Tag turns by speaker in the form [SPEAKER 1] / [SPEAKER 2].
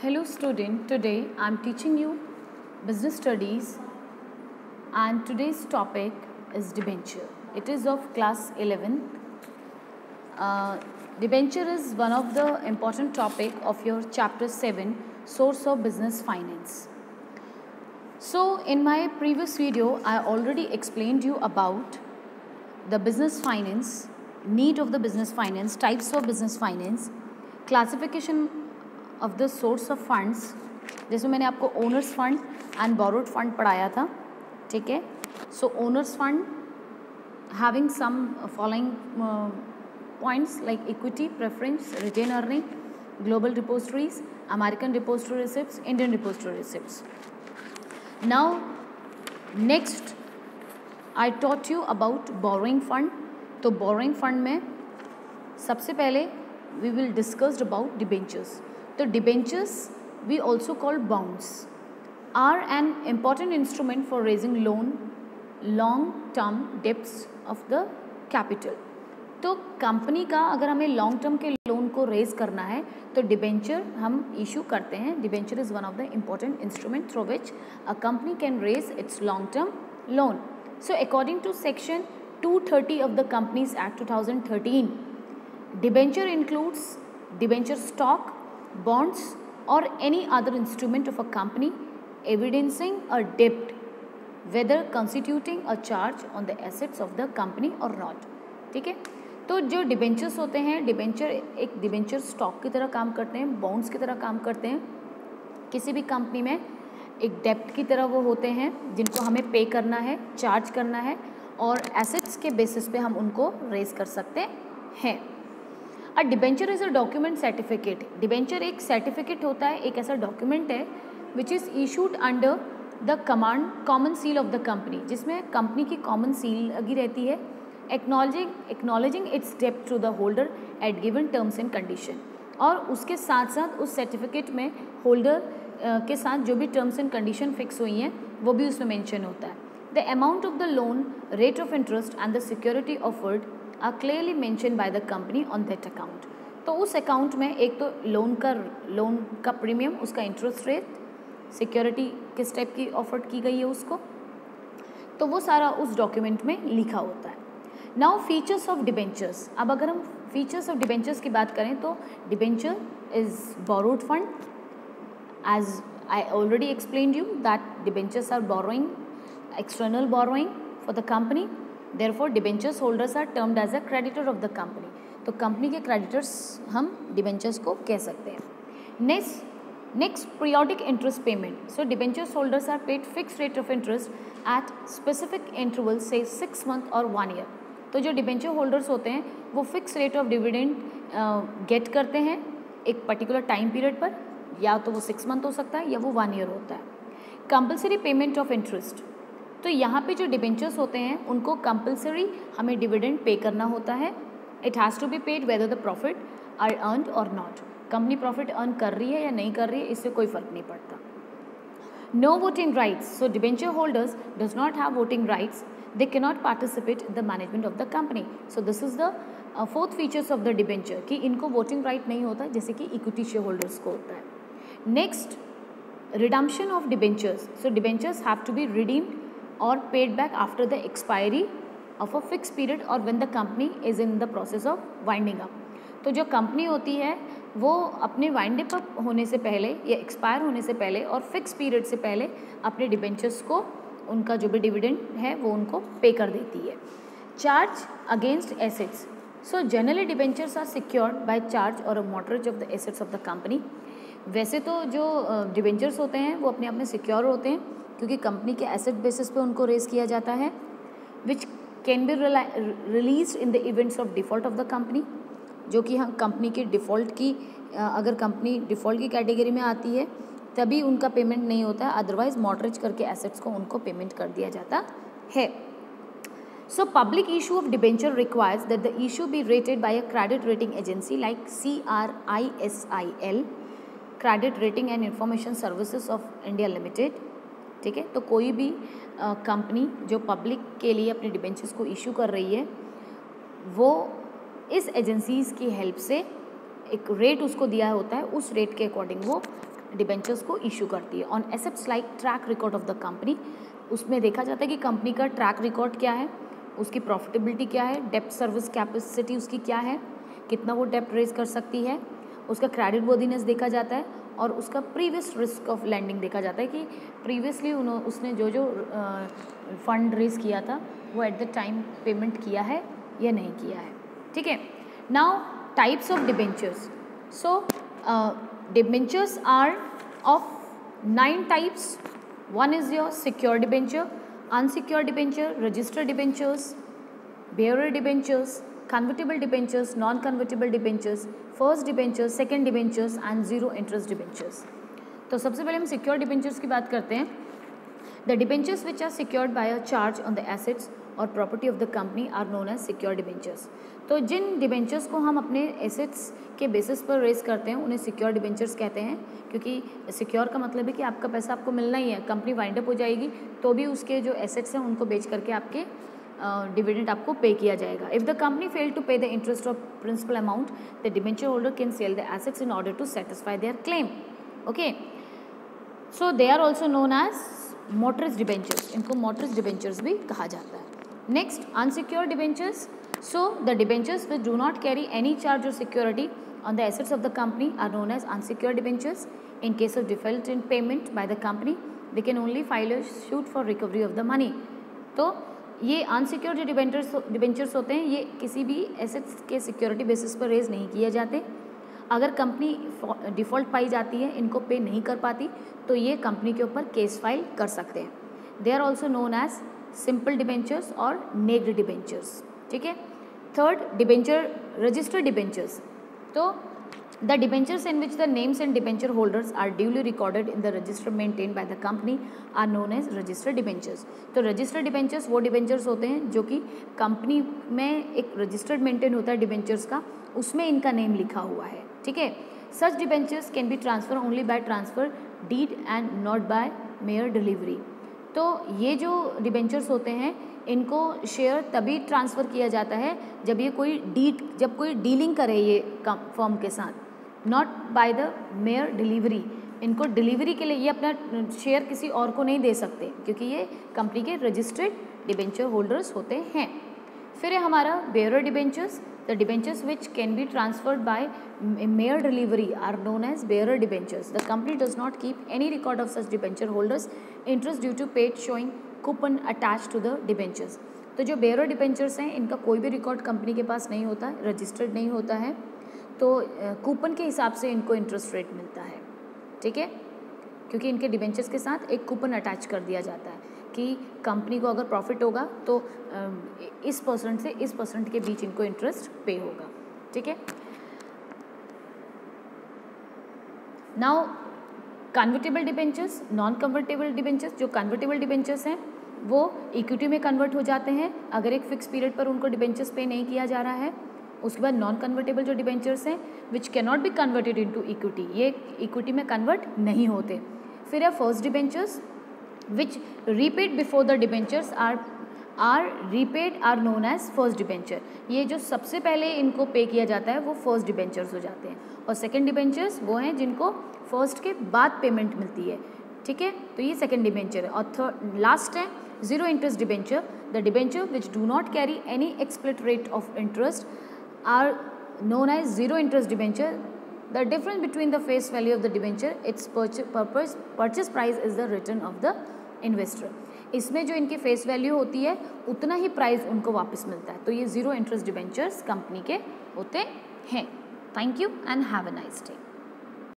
[SPEAKER 1] Hello student, today I am teaching you business studies and today's topic is debenture. It is of class 11. Debenture is one of the important topic of your chapter 7, source of business finance. So in my previous video I already explained you about the business finance, need of the business finance, types of business finance, classification of the source of funds, जिसमें मैंने आपको owners fund and borrowed fund पढ़ाया था. ठीक है. So owners fund having some following points like equity, preference, retained earning, global depositories, American depository receipts, Indian depository receipts. Now next I taught you about borrowing fund. तो borrowing fund में सबसे पहले we will discussed about debentures. तो debentures we also called bonds are an important instrument for raising loan long term debts of the capital. तो company का अगर हमें long term के लोन को रेज करना है तो डिबेंचर हम इशू करते हैं. Debenture is one of the important instrument through which a company can raise its long term loan. So according to section 230 of the Companies Act 2013, debenture includes debenture stock, bonds or any other instrument of a company evidencing a debt whether constituting a charge on the assets of the company or not. ठीक है. तो जो debentures होते हैं, debenture एक debenture stock की तरह काम करते हैं, बॉन्ड्स की तरह काम करते हैं. किसी भी कंपनी में एक डेप्ट की तरह वो होते हैं जिनको हमें पे करना है, चार्ज करना है और एसेट्स के बेसिस पे हम उनको रेज कर सकते हैं. A debenture is a document certificate. Debenture एक सर्टिफिकेट होता है, एक ऐसा डॉक्यूमेंट है which is issued under the common seal of the company, जिसमें कंपनी की कॉमन सील लगी रहती है, एक्नॉलेजिंग इट्स डेप्ट to the holder at given terms and condition. और उसके साथ साथ उस सर्टिफिकेट में होल्डर के साथ जो भी टर्म्स एंड कंडीशन फिक्स हुई हैं वो भी उसमें मेंशन होता है. The amount of the loan, rate of interest and the security offered are clearly mentioned by the company on that account. तो उस अकाउंट में एक तो लोन का प्रीमियम, उसका इंटरेस्ट रेट, सिक्योरिटी किस टाइप की ऑफर्ड की गई है उसको, तो वो सारा उस डॉक्यूमेंट में लिखा होता है. Now features of debentures. अब अगर हम फीचर्स ऑफ डिबेंचर्स की बात करें तो debenture is borrowed fund. As I already explained you that debentures are borrowing, external borrowing for the company, therefore debentures holders are termed as a creditor of the company. तो company के creditors हम debentures को कह सकते हैं. Next periodic interest payment. So debentures holders are paid fix rate of interest at specific interval से 6 months और 1 year. तो जो डिबेंचर होल्डर्स होते हैं वो fix rate of dividend get करते हैं एक पर्टिकुलर टाइम पीरियड पर, या तो वो 6 months हो सकता है या वो 1 year होता है. Compulsory payment of interest. तो यहाँ पे जो डिबेंचर्स होते हैं उनको कंपलसरी हमें डिविडेंड पे करना होता है. It has to be paid whether the profit are earned और नॉट. कंपनी प्रॉफिट अर्न कर रही है या नहीं कर रही है इससे कोई फ़र्क नहीं पड़ता. No voting rights. So debenture holders does not have voting rights. They can not participate in the management of the company. So this is the fourth features of the debenture कि इनको वोटिंग राइट नहीं होता जैसे कि equity share holders को होता है. Next, redemption of debentures. So debentures have to be redeemed or paid back after the expiry of a fixed period or when the company is in the process of winding up. तो जो company होती है वो अपने wind up होने से पहले या एक्सपायर होने से पहले और फिक्स पीरियड से पहले अपने डिबेंचर्स को उनका जो भी डिविडेंड है वो उनको पे कर देती है. Charge against assets. So generally debentures are secured by charge or a mortgage of the assets of the company. वैसे तो जो डिबेंचर्स होते हैं वो अपने आप में सिक्योर होते हैं क्योंकि कंपनी के एसेट बेसिस पे उनको रेज किया जाता है, विच can be release in the events of default of the company. जो कि हम कंपनी के डिफ़ॉल्ट की अगर कंपनी डिफ़ॉल्ट की कैटेगरी में आती है तभी उनका पेमेंट नहीं होता है, अदरवाइज मॉर्टगेज करके एसेट्स को उनको पेमेंट कर दिया जाता है. So public issue of debenture requires that the issue be rated by a credit rating agency like CRISIL, credit rating and information services of India limited. ठीक है. तो कोई भी कंपनी जो पब्लिक के लिए अपने डिबेंचर्स को इशू कर रही है वो इस एजेंसीज़ की हेल्प से एक रेट उसको दिया होता है, उस रेट के अकॉर्डिंग वो डिबेंचर्स को इशू करती है। On assets like track record of the company, उसमें देखा जाता है कि कंपनी का ट्रैक रिकॉर्ड क्या है, उसकी प्रॉफिटेबिलिटी क्या है, डेप्ट सर्विस कैपेसिटी उसकी क्या है, कितना वो डेप्ट रेज कर सकती है, उसका क्रेडिट वर्दीनेस देखा जाता है और उसका प्रीवियस रिस्क ऑफ लैंडिंग देखा जाता है कि प्रीवियसली उसने जो फंड रेज किया था वो एट द टाइम पेमेंट किया है या नहीं किया है। ठीक है, now types of debentures. So debentures are of 9 types. One is your secure debenture, unsecured debenture, registered debentures, bearer debentures, convertible debentures, non-convertible debentures, first debentures, second debentures and zero interest debentures। तो सबसे पहले हम secure debentures की बात करते हैं। The debentures which are secured by a charge on the assets or property of the company are known as secure debentures। तो जिन debentures को हम अपने एसेट्स के बेसिस पर रेज करते हैं उन्हें सिक्योर डिबेंचर्स कहते हैं, क्योंकि सिक्योर का मतलब है कि आपका पैसा आपको मिलना ही है, कंपनी वाइंड अप हो जाएगी तो भी उसके जो एसेट्स हैं उनको बेच करके आपके डिविडेंड आपको पे किया जाएगा। If the company fail to pay the interest of principal amount, the debenture holder can sell the assets in order to satisfy their claim. Okay, so they are also known as motorist debentures, इनको motorist debentures भी कहा जाता है। Next, unsecured debentures. So the debentures which do not carry any charge or security on the assets of the company are known as unsecured debentures. In case of default in payment by the company, they can only file a suit for recovery of the money. तो ये unsecured जो debentures होते हैं ये किसी भी assets के security basis पर रेज नहीं किए जाते। अगर कंपनी डिफ़ॉल्ट पाई जाती है, इनको पे नहीं कर पाती, तो ये कंपनी के ऊपर केस फाइल कर सकते हैं। They are also known as simple debentures और नेग्ड डिबेंचर्स। ठीक है, थर्ड, डिबेंचर रजिस्टर्ड डिबेंचर्स। तो the debentures in which the names and debenture holders are duly recorded in the register maintain by the company are known as registered debentures. तो registered debentures वो डिबेंचर्स होते हैं जो कि कंपनी में एक रजिस्टर्ड मेंटेन होता है डिबेंचर्स का, उसमें इनका नेम लिखा हुआ है। ठीक है, such debentures can be transfer only by transfer deed and not by mere delivery. तो ये जो डिबेंचर्स होते हैं इनको शेयर तभी ट्रांसफ़र किया जाता है जब कोई डीलिंग करे ये फर्म के साथ, not by the mayor delivery. इनको डिलीवरी के लिए ये अपना शेयर किसी और को नहीं दे सकते क्योंकि ये कंपनी के रजिस्टर्ड डिबेंचर होल्डर्स होते हैं। फिर है हमारा bearer debentures. The debentures which can be transferred by mere delivery are known as bearer debentures. The company does not keep any record of such debenture holders interest due to paid showing coupon attach to the debentures. तो जो bearer debentures हैं इनका कोई भी record company के पास नहीं होता, registered नहीं होता है, तो कूपन के हिसाब से इनको इंटरेस्ट रेट मिलता है। ठीक है, क्योंकि इनके डिबेंचर्स के साथ एक कूपन अटैच कर दिया जाता है कि कंपनी को अगर प्रॉफिट होगा तो इस परसेंट से इस परसेंट के बीच इनको इंटरेस्ट पे होगा। ठीक है, now convertible debentures, non convertible debentures. जो कन्वर्टेबल डिबेंचर्स हैं वो इक्विटी में कन्वर्ट हो जाते हैं अगर एक फिक्स पीरियड पर उनको डिबेंचर्स पे नहीं किया जा रहा है। उसके बाद नॉन कन्वर्टेबल जो डिबेंचर्स हैं which can not be converted into equity, ये इक्विटी में कन्वर्ट नहीं होते। फिर है first debentures which repaid before the debentures are repaid are known as first debenture. ये जो सबसे पहले इनको पे किया जाता है वो फर्स्ट डिबेंचर्स हो जाते हैं, और सेकंड डिबेंचर्स वो हैं जिनको फर्स्ट के बाद पेमेंट मिलती है। ठीक है, तो ये सेकंड डिबेंचर है। और थर्ड लास्ट है zero interest debenture. The debenture which do not carry any explicit rate of interest are known as zero interest debenture. The difference between the face value of the debenture, its purchase price is the return of the investor. इसमें जो इनकी face value होती है उतना ही price उनको वापस मिलता है। तो ये जीरो इंटरेस्ट डिबेंचर्स कंपनी के होते हैं। Thank you and have a nice day.